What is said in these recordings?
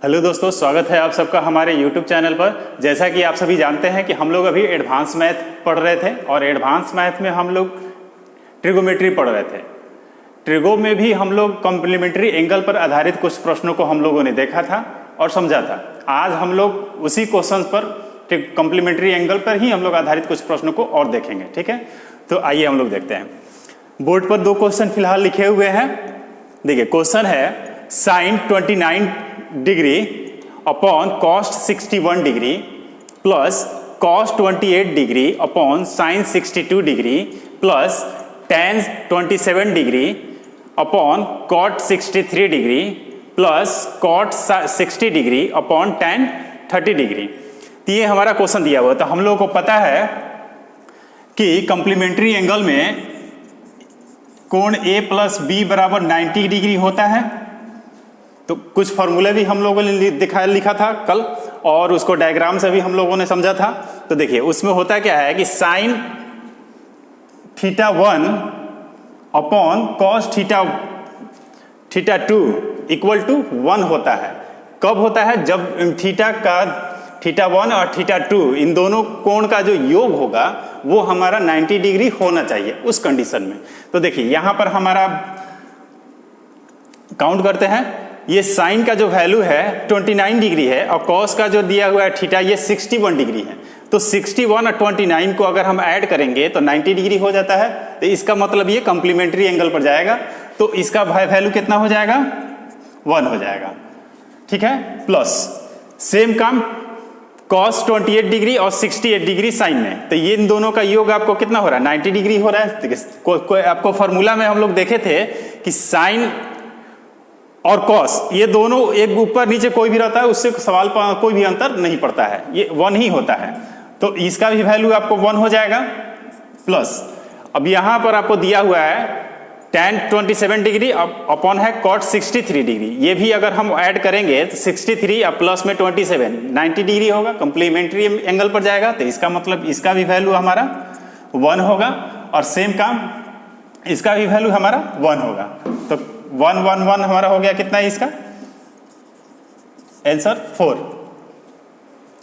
Hello दोस्तों, स्वागत है आप सबका हमारे YouTube चैनल पर। जैसा कि आप सभी जानते हैं कि हम लोग अभी एडवांस मैथ पढ़ रहे थे और एडवांस मैथ में हम लोग ट्रिगोमेट्री पढ़ रहे थे। ट्रिगो में भी हम लोग कॉम्प्लीमेंट्री एंगल पर आधारित कुछ प्रश्नों को हम लोगों ने देखा था और समझा था। आज हम लोग उसी क्वेश्चन पर कॉम्प्लीमेंट्री एंगल पर ही हम लोग आधारित कुछ प्रश्नों को और देखेंगे। ठीक है, तो आइए हम लोग देखते हैं। बोर्ड पर दो क्वेश्चन फिलहाल लिखे हुए हैं। देखिए, क्वेश्चन है sine 29 degree upon cos 61 degree plus cos 28 degree upon sine 62 degree plus tan 27 degree upon cot 63 degree plus cot 60 degree upon tan 30 degree. तो ये हमारा क्वेश्चन दिया हुआ। तो हम लोगों को पता है कि कॉम्प्लीमेंट्री एंगल में कोण ए प्लस बी बराबर 90 डिग्री होता है। तो कुछ फॉर्मूले भी हम लोगों ने लिखा था कल और उसको डायग्राम से भी हम लोगों ने समझा था। तो देखिए, उसमें होता क्या है कि sine θ1 upon cos θ2 equal to 1 होता है। कब होता है? जब θ1 और θ2 इन दोनों कोण का जो योग होगा वो हमारा 90 डिग्री होना चाहिए उस कंडीशन में। तो देखिए, यहां पर हमारा काउंट करते हैं। ये साइन का जो वैल्यू है 29 डिग्री है और कॉस का जो दिया हुआ है थीटा ये 61 डिग्री है। तो 61 और 29 को अगर हम ऐड करेंगे तो 90 डिग्री हो जाता है। तो इसका मतलब ये कॉम्प्लीमेंट्री एंगल पर जाएगा। तो इसका वैल्यू कितना हो जाएगा? 1 हो जाएगा। ठीक है, प्लस सेम काम कॉस 28 डिग्री और 68 डिग्री साइन में। तो ये इन दोनों का योग आपको कितना हो रहा है? 90 डिग्री हो रहा है। आपको फॉर्मूला में हम लोग देखे थे कि साइन और कॉस ये दोनों एक ऊपर नीचे कोई भी रहता है उससे सवाल कोई भी अंतर नहीं पड़ता है, ये 1 ही होता है। तो इसका भी वैल्यू आपको 1 हो जाएगा। प्लस अब यहां पर आपको दिया हुआ है tan 27 डिग्री अपॉन है cot 63 डिग्री। ये भी अगर हम ऐड करेंगे तो 63 और प्लस में 27 90 डिग्री होगा, कॉम्प्लीमेंट्री एंगल पर जाएगा। तो इसका मतलब इसका भी वैल्यू हमारा 1 होगा और सेम काम इसका भी वैल्यू हमारा 1 होगा। तो 1 1 1 हमारा हो गया। कितना है इसका आंसर? 4।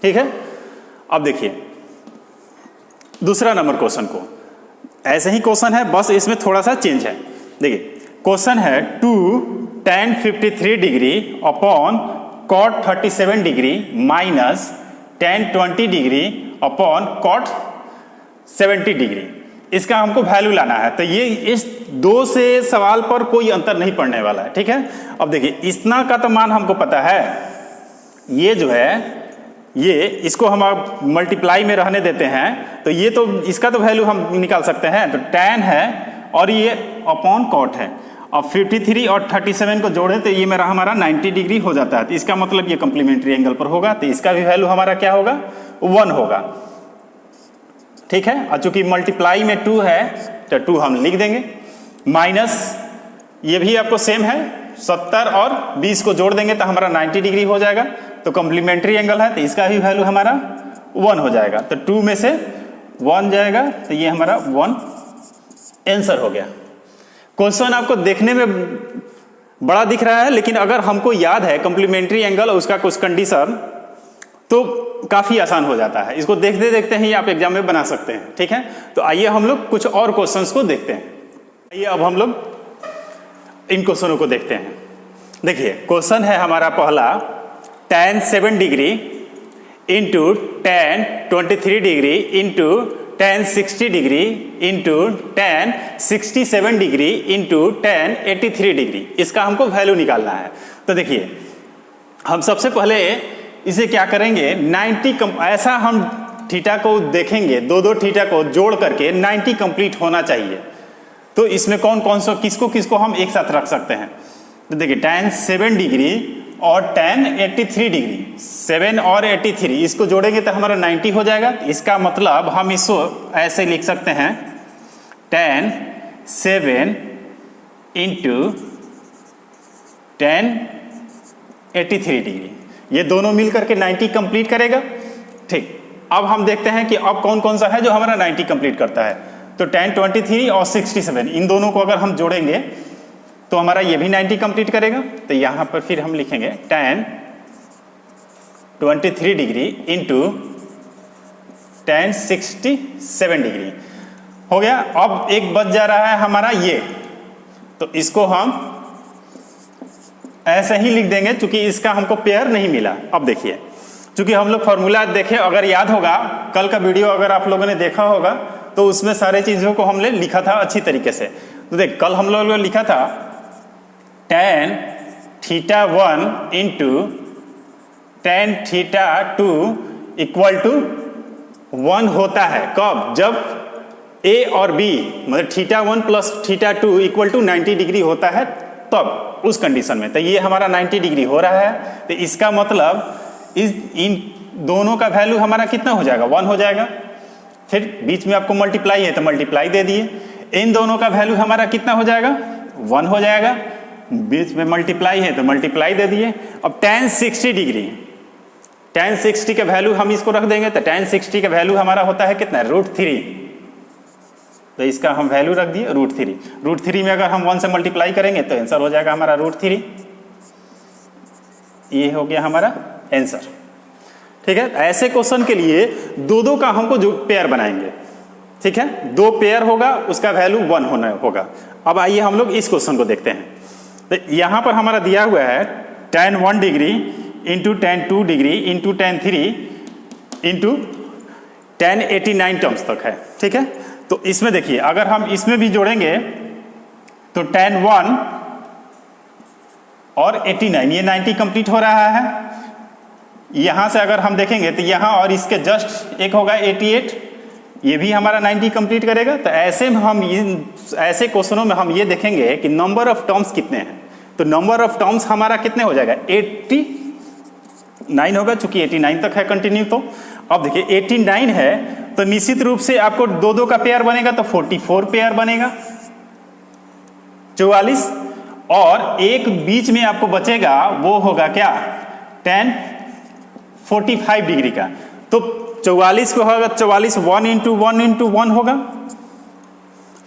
ठीक है, अब देखिए दूसरा नंबर क्वेश्चन को। ऐसे ही क्वेश्चन है, बस इसमें थोड़ा सा चेंज है। देखिए, क्वेश्चन है 2 tan 53 degree upon cot 37 degree minus tan 20 degree upon cot 70 degree. इसका हमको वैल्यू लाना है। तो ये इस दो से सवाल पर कोई अंतर नहीं पड़ने वाला है। ठीक है, अब देखिए इतना का तो मान हमको पता है। ये जो है ये इसको हम अब मल्टीप्लाई में रहने देते हैं। तो ये तो इसका तो वैल्यू हम निकाल सकते हैं। तो tan है और ये अपॉन कॉट है। अब 53 और 37 को जोड़े तो ये मेरा हमारा 90 डिग्री हो जाता है। तो इसका मतलब ये कॉम्प्लीमेंट्री एंगल पर होगा। तो इसका भी वैल्यू हमारा क्या होगा? 1 होगा। ठीक है, और चूंकि मल्टीप्लाई में 2 है तो 2 हम लिख देंगे। माइनस ये भी आपको सेम है, 70 और 20 को जोड़ देंगे तो हमारा 90 डिग्री हो जाएगा। तो कॉम्प्लीमेंट्री एंगल है तो इसका भी वैल्यू हमारा 1 हो जाएगा। तो 2 में से 1 जाएगा तो ये हमारा 1 आंसर हो गया। क्वेश्चन आपको देखने में बड़ा दिख रहा है, लेकिन अगर हमको याद है कॉम्प्लीमेंट्री एंगल और उसका कुछ कंडीशन तो काफी आसान हो जाता है। इसको देखते देखते ही आप एग्जाम में बना सकते हैं। ठीक है, तो आइए हम लोग कुछ और क्वेश्चंस को देखते हैं। आइए अब हम लोग इन क्वेश्चनों को देखते हैं। देखिए, क्वेश्चन है हमारा पहला tan 7 degree into tan 23 degree into tan 60 degree into tan 67 degree into tan 83 degree. इसका हमको वैल्यू निकालना है। तो देखिए, हम सबसे पहले इसे क्या करेंगे, 90 ऐसा हम थीटा को देखेंगे, दो थीटा को जोड़ करके 90 कंप्लीट होना चाहिए। तो इसमें कौन कौन सा किसको किसको हम एक साथ रख सकते हैं? तो देखिए, tan 7 डिग्री और tan 83 डिग्री, 7 और 83 इसको जोड़ेंगे तो हमारा 90 हो जाएगा। इसका मतलब हम इसको ऐसे लिख सकते हैं tan 7 इंटू tan 83 डिग्री। ये दोनों मिलकर के 90 कंप्लीट करेगा। ठीक, अब हम देखते हैं कि अब कौन कौन सा है जो हमारा 90 कंप्लीट करता है। तो tan 23 और 67 इन दोनों को अगर हम जोड़ेंगे तो हमारा ये भी 90 कंप्लीट करेगा। तो यहाँ पर फिर हम लिखेंगे tan 23 degree into tan 67 degree हो गया। अब एक बच जा रहा है हमारा ये, तो इसको हम ऐसे ही लिख देंगे चूंकि इसका हमको पेयर नहीं मिला। अब देखिए, चूंकि हम लोग फॉर्मूला देखे, अगर याद होगा कल का वीडियो अगर आप लोगों ने देखा होगा तो उसमें सारे चीजों को हमने लिखा था अच्छी तरीके से। तो देख, कल हम लोगों ने लिखा था tan θ1 into tan θ2 equal to 1 होता है कब? जब A और B मतलब θ1 प्लस θ2 इक्वल टू 90 डिग्री होता है, तब उस कंडीशन में। तो ये हमारा 90 डिग्री हो रहा है, तो इसका मतलब इन दोनों का वैल्यू हमारा कितना हो जाएगा? 1 हो जाएगा। फिर बीच में आपको मल्टीप्लाई है तो मल्टीप्लाई दे दिए। इन दोनों का वैल्यू हमारा कितना हो जाएगा? 1 हो जाएगा। बीच में मल्टीप्लाई है तो मल्टीप्लाई दे दिए। अब tan 60 डिग्री, tan 60 का वैल्यू हम इसको रख देंगे, तो tan 60 का वैल्यू हमारा होता है कितना? √3। तो इसका हम वैल्यू रख दिए √3। √3 में अगर हम 1 से मल्टीप्लाई करेंगे तो आंसर हो जाएगा हमारा √3। ये हो गया हमारा आंसर। ठीक है, ऐसे क्वेश्चन के लिए दो का हमको जो पेयर बनाएंगे, ठीक है, 2 पेयर होगा, उसका वैल्यू 1 होना होगा। अब आइए हम लोग इस क्वेश्चन को देखते हैं। तो यहां पर हमारा दिया हुआ है tan 1 degree into tan 2 degree into tan 3 into tan 89 terms तक है। ठीक है, तो इसमें देखिए, अगर हम इसमें भी जोड़ेंगे तो tan 1 और 89, ये 90 कंप्लीट हो रहा है। यहां से अगर हम देखेंगे तो यहां और इसके जस्ट एक होगा 88, ये भी हमारा 90 कंप्लीट करेगा। तो ऐसे में हम ऐसे क्वेश्चनों में हम ये देखेंगे कि नंबर ऑफ टर्म्स कितने हैं। तो नंबर ऑफ टर्म्स हमारा कितने हो जाएगा? 89 होगा, चूंकि 89 तक है कंटिन्यू। तो अब देखिए 89 है तो निश्चित रूप से आपको 2 का पेयर बनेगा, तो 44 पेयर बनेगा, 44। और एक बीच में आपको बचेगा, वो होगा क्या? tan 45 डिग्री का। तो 44 को होगा 44 1 इंटू 1 इंटू 1 होगा,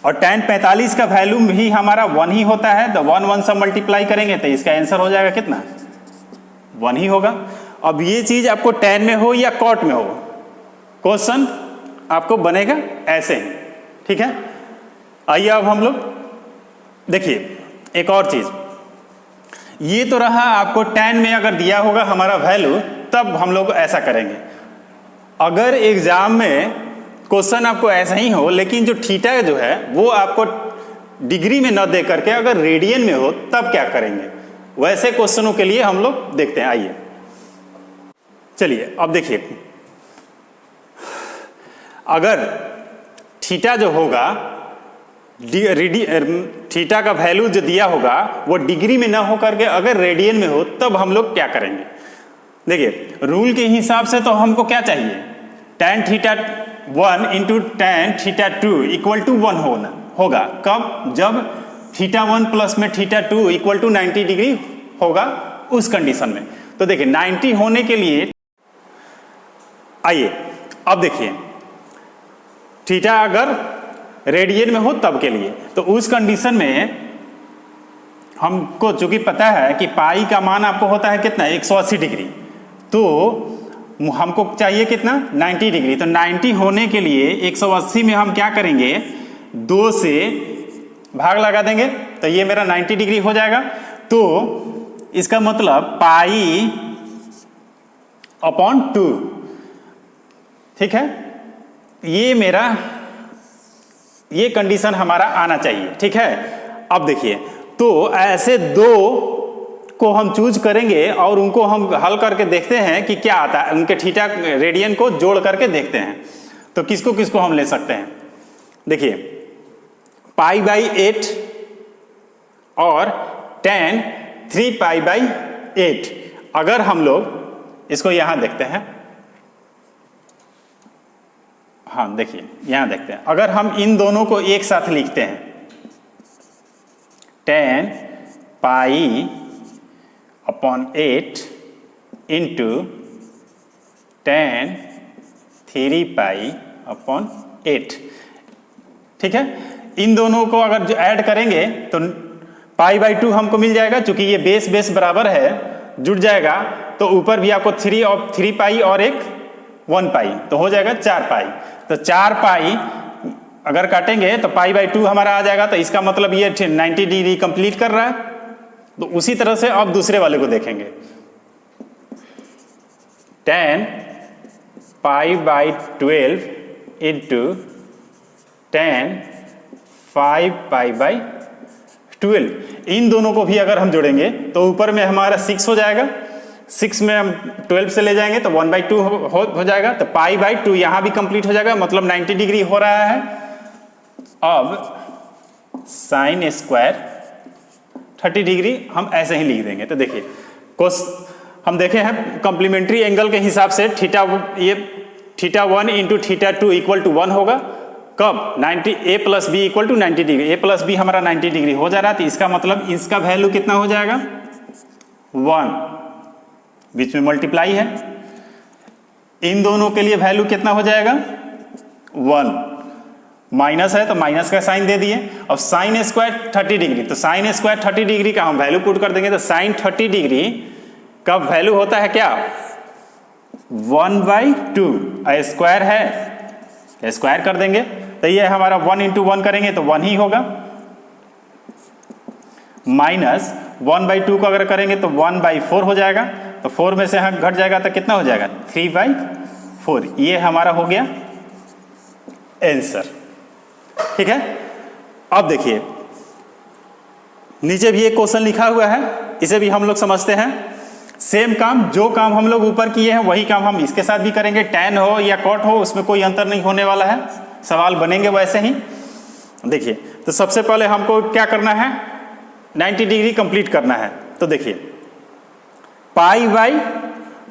और tan 45 का वैल्यू भी हमारा 1 ही होता है। तो 1 से मल्टीप्लाई करेंगे तो इसका आंसर हो जाएगा कितना? 1 ही होगा। अब ये चीज आपको tan में हो या cot में हो, क्वेश्चन आपको बनेगा ऐसे ही। ठीक है, आइए अब हम लोग देखिए एक और चीज। ये तो रहा आपको tan में अगर दिया होगा हमारा वैल्यू, तब हम लोग ऐसा करेंगे। अगर एग्जाम में क्वेश्चन आपको ऐसा ही हो, लेकिन जो थीटा जो है वो आपको डिग्री में न दे करके अगर रेडियन में हो, तब क्या करेंगे? वैसे क्वेश्चनों के लिए हम लोग देखते हैं। आइए चलिए अब देखिए, अगर थीटा जो होगा, थीटा का वैल्यू जो दिया होगा वो डिग्री में ना हो करके अगर रेडियन में हो, तब हम लोग क्या करेंगे? देखिए रूल के हिसाब से तो हमको क्या चाहिए? tan θ1 into tan θ2 equal to 1 होगा। कब? जब θ1 प्लस में θ2 इक्वल टू 90 डिग्री होगा, उस कंडीशन में। तो देखिए 90 होने के लिए, आइए अब देखिए, थीटा अगर रेडियन में हो तब के लिए, तो उस कंडीशन में हमको चूंकि पता है कि पाई का मान आपको होता है कितना? 180 डिग्री। तो हमको चाहिए कितना? 90 डिग्री। तो 90 होने के लिए 180 में हम क्या करेंगे? 2 से भाग लगा देंगे, तो ये मेरा 90 डिग्री हो जाएगा। तो इसका मतलब पाई अपॉन 2। ठीक है, ये मेरा ये कंडीशन हमारा आना चाहिए। ठीक है, अब देखिए, तो ऐसे 2 को हम चूज करेंगे और उनको हम हल करके देखते हैं कि क्या आता है। उनके थीटा रेडियन को जोड़ करके देखते हैं। तो किसको किसको हम ले सकते हैं? देखिए π/8 और tan 3π/8। अगर हम लोग इसको यहां देखते हैं, हाँ देखिए यहां देखते हैं, अगर हम इन दोनों को एक साथ लिखते हैं, tan π/8 इंटू tan 3π/8। ठीक है, इन दोनों को अगर ऐड करेंगे तो π/2 हमको मिल जाएगा। चूंकि ये बेस बराबर है जुड़ जाएगा तो ऊपर भी आपको 3 पाई और एक 1 पाई, तो हो जाएगा 4 पाई। तो 4 पाई अगर काटेंगे तो π/2 हमारा आ जाएगा, तो इसका मतलब ये 90 डिग्री कंप्लीट कर रहा है। तो उसी तरह से अब दूसरे वाले को देखेंगे, tan π/12 इंटू tan 5π/12, इन दोनों को भी अगर हम जोड़ेंगे तो ऊपर में हमारा 6 हो जाएगा, 6 में हम 12 से ले जाएंगे तो 1/2 हो जाएगा, तो π/2 यहाँ भी कंप्लीट हो जाएगा, मतलब 90 डिग्री हो रहा है। अब साइन स्क्वायर 30 डिग्री हम ऐसे ही लिख देंगे। तो देखिए हम देखे हैं कॉम्प्लीमेंट्री एंगल के हिसाब से θ1 इंटू θ2 इक्वल टू 1 होगा। कब? 90 a plus B equal to 90 degree, a plus B हमारा 90 डिग्री हो जा रहा है, तो इसका मतलब इसका वैल्यू कितना हो जाएगा 1, बीच में मल्टीप्लाई है, इन दोनों के लिए वैल्यू कितना हो जाएगा 1, माइनस है तो माइनस का साइन दे दिए। अब साइन स्क्वायर 30 डिग्री, तो साइन स्क्वायर 30 डिग्री का हम वैल्यू पुट कर देंगे, तो साइन 30 डिग्री का वैल्यू होता है क्या 1/2, स्क्वायर है स्क्वायर कर देंगे, तो ये हमारा 1 इंटू 1 करेंगे तो 1 ही होगा, माइनस 1/2 को अगर करेंगे तो 1/4 हो जाएगा, तो 4 में से घट जाएगा तो कितना हो जाएगा 3/4। ये हमारा हो गया आंसर। ठीक है, अब देखिए नीचे भी एक क्वेश्चन लिखा हुआ है, इसे भी हम लोग समझते हैं। सेम काम, जो काम हम लोग ऊपर किए हैं वही काम हम इसके साथ भी करेंगे, tan हो या cot हो उसमें कोई अंतर नहीं होने वाला है, सवाल बनेंगे वैसे ही। देखिए तो सबसे पहले हमको क्या करना है 90 डिग्री कंप्लीट करना है। तो देखिए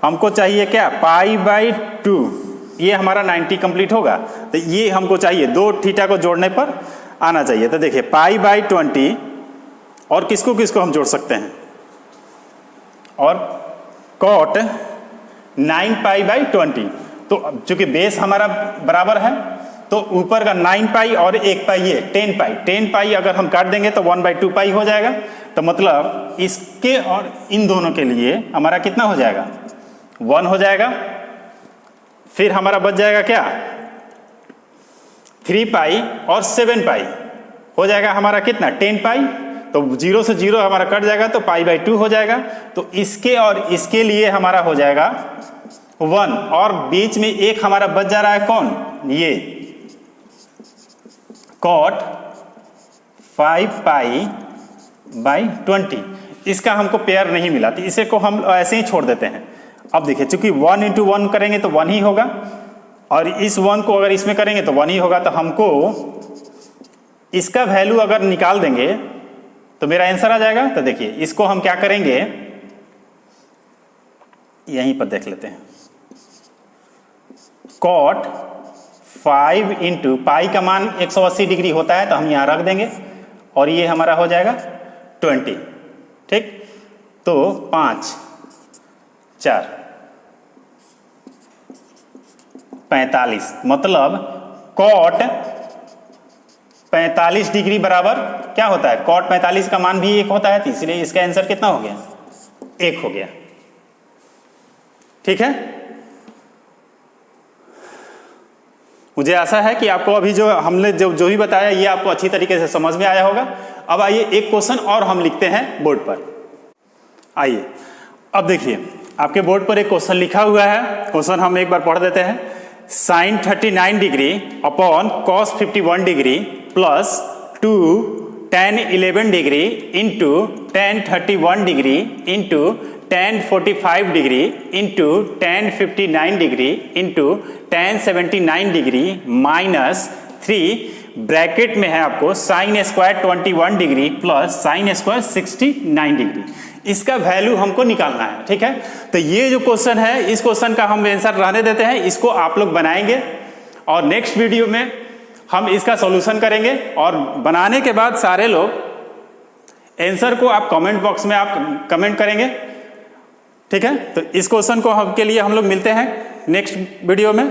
हमको चाहिए क्या π/2, ये हमारा 90 कंप्लीट होगा, तो ये हमको चाहिए 2 थीटा को जोड़ने पर आना चाहिए। तो देखिए π/20 और किसको किसको हम जोड़ सकते हैं, और cot 9π/20, तो चूंकि बेस हमारा बराबर है तो ऊपर का 9 पाई और 1 पाई ये 10 पाई अगर हम काट देंगे तो 1/2 पाई हो जाएगा। तो मतलब इसके और इन दोनों के लिए हमारा कितना हो जाएगा 1 हो जाएगा। फिर हमारा बच जाएगा क्या 3 पाई और 7 पाई हो जाएगा हमारा कितना 10 पाई, तो 0 से 0 हमारा कट जाएगा तो π/2 हो जाएगा। तो इसके और इसके लिए हमारा हो जाएगा 1, और बीच में एक हमारा बच जा रहा है कौन, ये cot 5π/20, इसका हमको पेयर नहीं मिला, तो इसे को हम ऐसे ही छोड़ देते हैं। अब देखिए चूंकि 1 इंटू 1 करेंगे तो 1 ही होगा, और इस 1 को अगर इसमें करेंगे तो 1 ही होगा, तो हमको इसका वैल्यू अगर निकाल देंगे तो मेरा आंसर आ जाएगा। तो देखिए इसको हम क्या करेंगे, यहीं पर देख लेते हैं, cot 5 इंटू पाई का मान 180 डिग्री होता है तो हम यहां रख देंगे, और ये हमारा हो जाएगा 20। ठीक, तो 5 4 45, मतलब cot 45 डिग्री बराबर क्या होता है, cot 45 का मान भी 1 होता है, तो इसलिए इसका आंसर कितना हो गया 1 हो गया। ठीक है, मुझे आशा है कि आपको अभी जो हमने जो भी बताया ये आपको अच्छी तरीके से समझ में आया होगा। अब आइए एक क्वेश्चन और हम लिखते हैं बोर्ड पर। आइए अब देखिए आपके बोर्ड पर एक क्वेश्चन लिखा हुआ है, क्वेश्चन हम एक बार पढ़ देते हैं। Sine 39 degree upon cos 51 degree plus 2 tan 11 degree into tan 31 degree into tan 45 degree into tan 59 degree into tan 79 degree minus 3 bracket में है आपको sine square 21 degree plus sine square 69 degree, इसका वैल्यू हमको निकालना है। ठीक है, तो ये जो क्वेश्चन है इस क्वेश्चन का हम आंसर रहने देते हैं, इसको आप लोग बनाएंगे और नेक्स्ट वीडियो में हम इसका सॉल्यूशन करेंगे, और बनाने के बाद सारे लोग आंसर को आप कमेंट बॉक्स में आप कमेंट करेंगे। ठीक है, तो इस क्वेश्चन को हम के लिए हम लोग मिलते हैं नेक्स्ट वीडियो में।